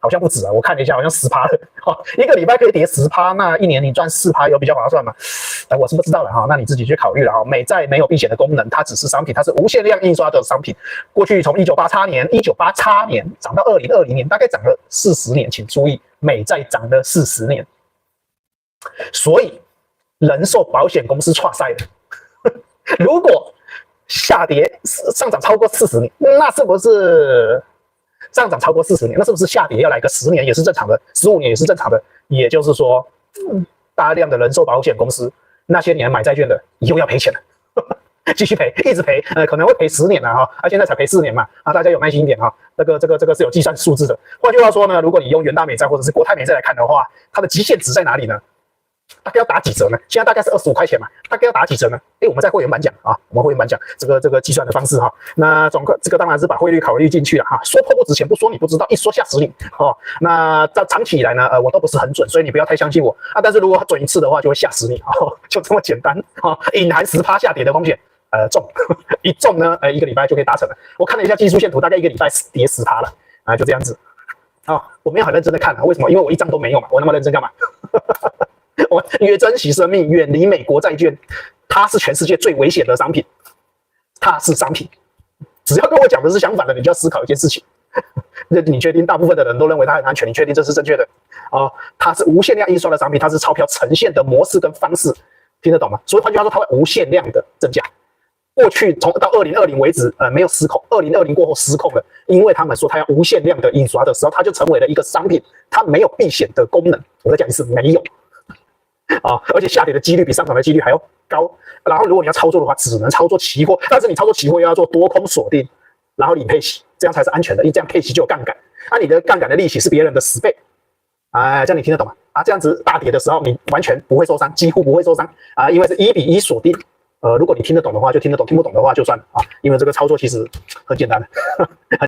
好像不止啊，我看了一下，好像10%了。一个礼拜可以跌10%，那一年你赚4%有比较划算吗？我是不知道的哈，那你自己去考虑了哈。美债没有避险的功能，它只是商品，它是无限量印刷的商品。过去从1988年涨到2020年，大概涨了40年，请注意，美债涨了40年。所以人寿保险公司错赛了。如果下跌上涨超过40年，那是不是？上涨超过40年，那是不是下跌要来个10年也是正常的，15年也是正常的？也就是说，大量的人寿保险公司那些年买债券的又要赔钱了，继续赔，一直赔，可能会赔10年了哈，现在才赔4年嘛，大家有耐心一点哈，这个是有计算数字的。换句话说呢，如果你用元大美债或者是国泰美债来看的话，它的极限值在哪里呢？大概要打几折呢？现在大概是25块钱嘛，大概要打几折呢？我们在会员版讲啊，我们会员版讲这个计算的方式哈。那这个当然是把汇率考虑进去了哈。说破不值钱，不说你不知道，一说吓死你哦。那长期以来呢，我都不是很准，所以你不要太相信我啊。但是如果准一次的话，就会吓死你哦，就这么简单哦。隐含10%下跌的风险，中一中呢，一个礼拜就可以达成了。我看了一下技术线图，大概一个礼拜跌10%了啊，就这样子。我没有很认真的看啊，为什么？因为我一张都没有嘛，我那么认真干嘛？我越珍惜生命，远离美国债券，它是全世界最危险的商品，它是商品。只要跟我讲的是相反的，你就要思考一件事情：你确定大部分的人都认为它很安全？你确定这是正确的？它是无限量印刷的商品，它是钞票呈现的模式跟方式，听得懂吗？所以换句话说，它会无限量的增加。过去到2020为止，没有失控，2020过后失控了，因为他们说它要无限量的印刷的时候，它就成为了一个商品，它没有避险的功能。我再讲一次，没有。而且下跌的几率比上涨的几率还要高。然后如果你要操作的话，只能操作期货，但是你操作期货又要做多空锁定，然后领配息，这样才是安全的，因为这样配息就有杠杆，你的杠杆的利息是别人的10倍，这样你听得懂吗？这样子大跌的时候你完全不会受伤，几乎不会受伤因为是1比1锁定。如果你听得懂的话就听得懂，听不懂的话就算了因为这个操作其实很简单的。